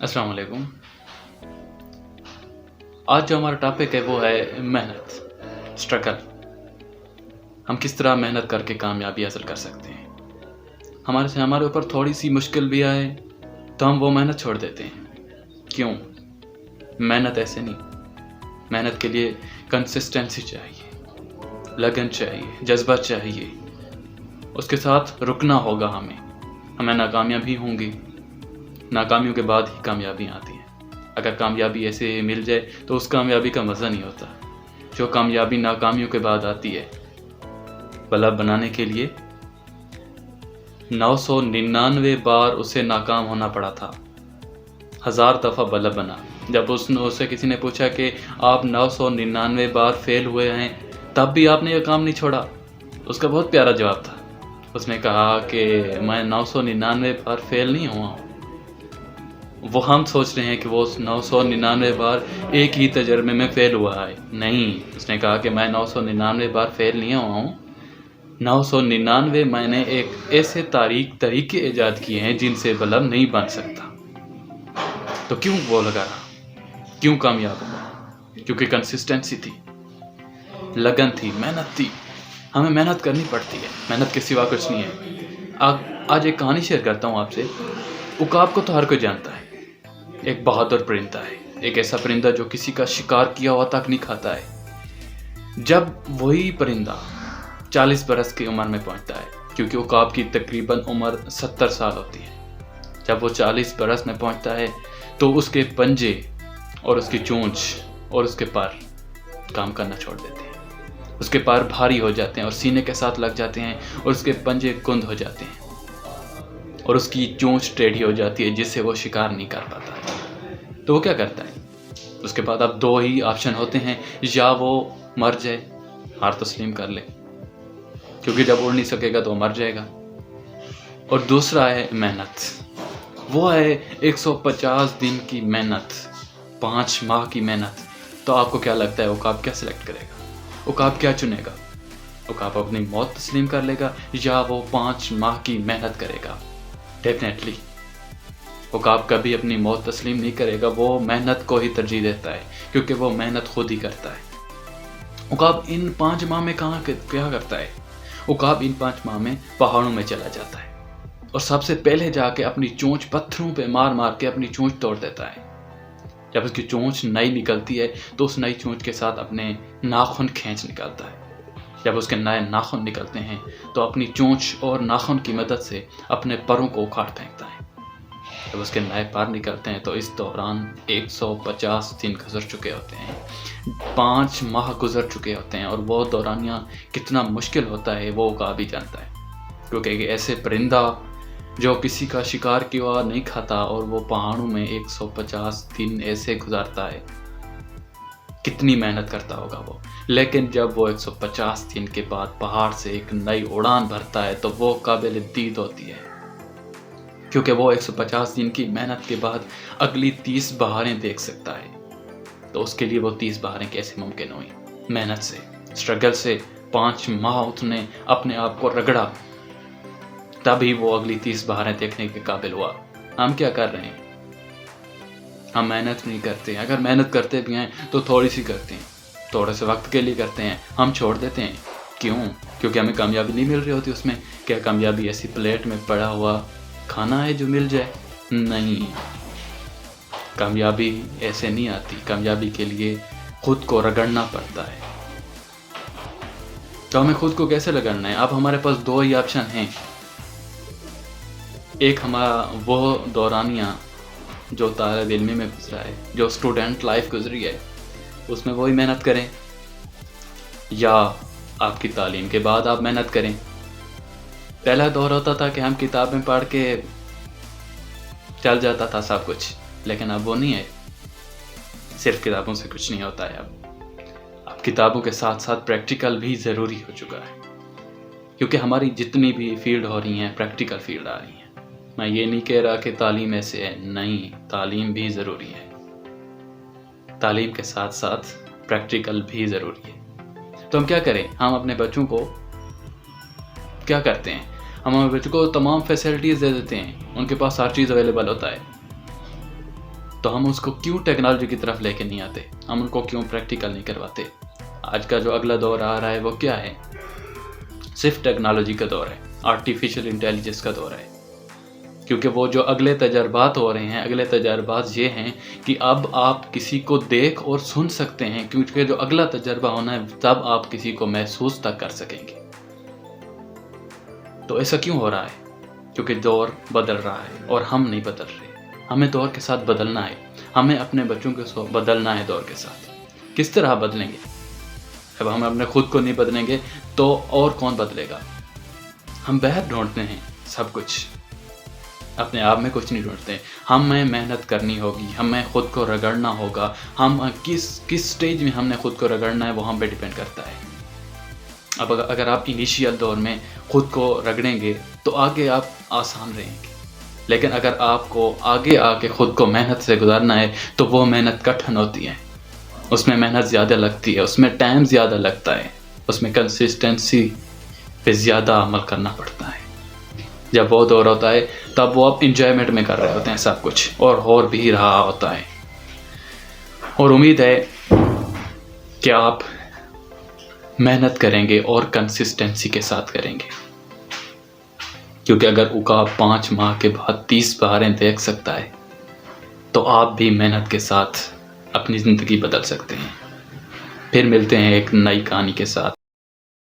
अस्सलाम वालेकुम। आज जो हमारा टॉपिक है वो है मेहनत, स्ट्रगल। हम किस तरह मेहनत करके कामयाबी हासिल कर सकते हैं। हमारे ऊपर थोड़ी सी मुश्किल भी आए तो हम वो मेहनत छोड़ देते हैं। क्यों? मेहनत ऐसे नहीं। मेहनत के लिए कंसिस्टेंसी चाहिए, लगन चाहिए, जज्बा चाहिए। उसके साथ रुकना होगा हमें नाकामयाब भी होंगी। नाकामियों के बाद ही कामयाबी आती है। अगर कामयाबी ऐसे मिल जाए तो उस कामयाबी का मज़ा नहीं होता। जो कामयाबी नाकामियों के बाद आती है, बल्ब बनाने के लिए 999 बार उसे नाकाम होना पड़ा था। 1000 दफ़ा बल्ब बना। जब उससे किसी ने पूछा कि आप 999 बार फेल हुए हैं तब भी आपने यह काम नहीं छोड़ा, उसका बहुत प्यारा जवाब था। उसने कहा कि मैं 999 बार फेल नहीं हुआ हूँ। वो हम सोच रहे हैं कि वो 999 बार एक ही तजर्बे में फेल हुआ है। नहीं, उसने कहा कि मैं 999 बार फेल नहीं हुआ हूँ। 999 मैंने एक ऐसे तरीके ईजाद किए हैं जिनसे बल्ब नहीं बन सकता। तो क्यों वो लगा रहा? क्यों कामयाब हुआ? क्योंकि कंसिस्टेंसी थी, लगन थी, मेहनत थी। हमें मेहनत करनी पड़ती है, मेहनत के सिवा कुछ नहीं है। आज एक कहानी शेयर करता हूँ आपसे। उकाब को तो हर कोई जानता है। एक बहादुर परिंदा है, एक ऐसा परिंदा जो किसी का शिकार किया हुआ तक नहीं खाता है। जब वही परिंदा 40 बरस की उम्र में पहुंचता है, क्योंकि उकाब की तकरीबन उम्र 70 साल होती है। जब वो 40 बरस में पहुंचता है तो उसके पंजे और उसकी चोंच और उसके पैर काम करना छोड़ देते हैं। उसके पैर भारी हो जाते हैं और सीने के साथ लग जाते हैं, और उसके पंजे कुंद हो जाते हैं और उसकी चोंच टेढ़ी हो जाती है, जिससे वो शिकार नहीं कर पाता। तो वो क्या करता है? उसके बाद अब 2 ही ऑप्शन होते हैं, या वो मर जाए, हार तस्लीम कर ले, क्योंकि जब उड़ नहीं सकेगा तो वो मर जाएगा। और दूसरा है मेहनत। वो है 150 दिन की मेहनत, 5 माह की मेहनत। तो आपको क्या लगता है उकाब क्या सिलेक्ट करेगा? उकाब क्या चुनेगा? उकाब अपनी मौत तस्लीम कर लेगा या वो 5 माह की मेहनत करेगा? डेफिनेटली उकाब कभी अपनी मौत तस्लीम नहीं करेगा। वो मेहनत को ही तरजीह देता है, क्योंकि वो मेहनत खुद ही करता है। उकाब इन 5 माह में क्या करता है? उकाब इन 5 माह में पहाड़ों में चला जाता है और सबसे पहले जाके अपनी चोंच पत्थरों पे मार मार के अपनी चोंच तोड़ देता है। जब उसकी चोंच नई निकलती है तो उस नई चोंच के साथ अपने नाखून खींच निकालता है। जब उसके नए नाखून निकलते हैं तो अपनी चोंच और नाखून की मदद से अपने परों को उखाड़ फेंकता है। जब उसके नए पैर निकलते हैं तो इस दौरान 150 दिन गुजर चुके होते हैं, 5 माह गुजर चुके होते हैं, और वो दौरानिया कितना मुश्किल होता है वो उकाब ही जानता है। क्योंकि ऐसे परिंदा जो किसी का शिकार किया नहीं खाता और वो पहाड़ों में 150 दिन ऐसे गुजारता है, कितनी मेहनत करता होगा वो। लेकिन जब वो 150 दिन के बाद पहाड़ से एक नई उड़ान भरता है तो वो काबिल दीद होती है, क्योंकि वो 150 दिन की मेहनत के बाद अगली 30 बहारें देख सकता है। तो उसके लिए वो 30 बहारें कैसे मुमकिन हुई? मेहनत से, स्ट्रगल से। 5 माह उसने अपने आप को रगड़ा, तभी वो अगली 30 बहारें देखने के काबिल हुआ। हम क्या कर रहे हैं? हम मेहनत नहीं करते। अगर मेहनत करते भी हैं तो थोड़ी सी करते हैं, थोड़े से वक्त के लिए करते हैं, हम छोड़ देते हैं। क्यों? क्योंकि हमें कामयाबी नहीं मिल रही होती उसमें। क्या कामयाबी ऐसी प्लेट में पड़ा हुआ खाना है जो मिल जाए? नहीं, कामयाबी ऐसे नहीं आती। कामयाबी के लिए खुद को रगड़ना पड़ता है। तो हमें खुद को कैसे रगड़ना है? अब हमारे पास 2 ही ऑप्शन हैं। एक हमारा वो दौरानिया जो तालिब इल्मी में गुजरा है, जो स्टूडेंट लाइफ गुजरी है, उसमें वही मेहनत करें, या आपकी तालीम के बाद आप मेहनत करें। पहला दौर होता था कि हम किताबें पढ़ के चल जाता था सब कुछ, लेकिन अब वो नहीं है। सिर्फ किताबों से कुछ नहीं होता है। अब किताबों के साथ साथ प्रैक्टिकल भी ज़रूरी हो चुका है, क्योंकि हमारी जितनी भी फील्ड हो रही हैं प्रैक्टिकल फील्ड आ रही हैं। मैं ये नहीं कह रहा कि तालीम ऐसे है, नहीं, तालीम भी ज़रूरी है। तालीम के साथ साथ प्रैक्टिकल भी ज़रूरी है। तो हम क्या करें? हम अपने बच्चों को क्या करते हैं? हम अपने बच्चों को तमाम फैसिलिटीज़ दे देते हैं, उनके पास हर चीज़ अवेलेबल होता है। تو ہم اس کو کیوں ٹیکنالوجی کی طرف لے کے نہیں آتے؟ ہم ان کو کیوں پریکٹیکل نہیں کرواتے؟ آج کا جو اگلا دور آ رہا ہے وہ کیا ہے؟ صرف ٹیکنالوجی کا دور ہے، آرٹیفیشل انٹیلیجنس کا دور ہے، کیونکہ وہ جو اگلے تجربات ہو رہے ہیں، اگلے تجربات یہ ہیں کہ اب آپ کسی کو دیکھ اور سن سکتے ہیں، کیونکہ جو اگلا تجربہ ہونا ہے تب آپ کسی کو محسوس تک کر سکیں گے۔ تو ایسا کیوں ہو رہا ہے؟ کیونکہ دور بدل رہا ہے اور ہم نہیں بدل رہے۔ ہمیں دور کے ساتھ بدلنا ہے، ہمیں اپنے بچوں کو بدلنا ہے دور کے ساتھ۔ کس طرح بدلیں گے؟ جب ہم اپنے خود کو نہیں بدلیں گے تو اور کون بدلے گا؟ ہم باہر ڈھونڈتے ہیں سب کچھ، اپنے آپ میں کچھ نہیں ڈھونڈتے۔ ہمیں محنت کرنی ہوگی، ہمیں خود کو رگڑنا ہوگا۔ ہم کس سٹیج میں ہم نے خود کو رگڑنا ہے وہ ہم پہ ڈیپینڈ کرتا ہے۔ اب اگر آپ انیشیل دور میں خود کو رگڑیں گے تو آگے آپ آسان رہیں گے، لیکن اگر آپ کو آگے آ کے خود کو محنت سے گزارنا ہے تو وہ محنت کٹھن ہوتی ہے، اس میں محنت زیادہ لگتی ہے، اس میں ٹائم زیادہ لگتا ہے، اس میں کنسسٹنسی پہ زیادہ عمل کرنا پڑتا ہے۔ جب وہ دور ہوتا ہے تب وہ آپ انجوائمنٹ میں کر رہے ہوتے ہیں سب کچھ، اور بھی رہا ہوتا ہے۔ اور امید ہے کہ آپ محنت کریں گے اور کنسسٹنسی کے ساتھ کریں گے، کیونکہ اگر عقاب 5 ماہ کے بعد 30 بہاریں دیکھ سکتا ہے تو آپ بھی محنت کے ساتھ اپنی زندگی بدل سکتے ہیں۔ پھر ملتے ہیں ایک نئی کہانی کے ساتھ۔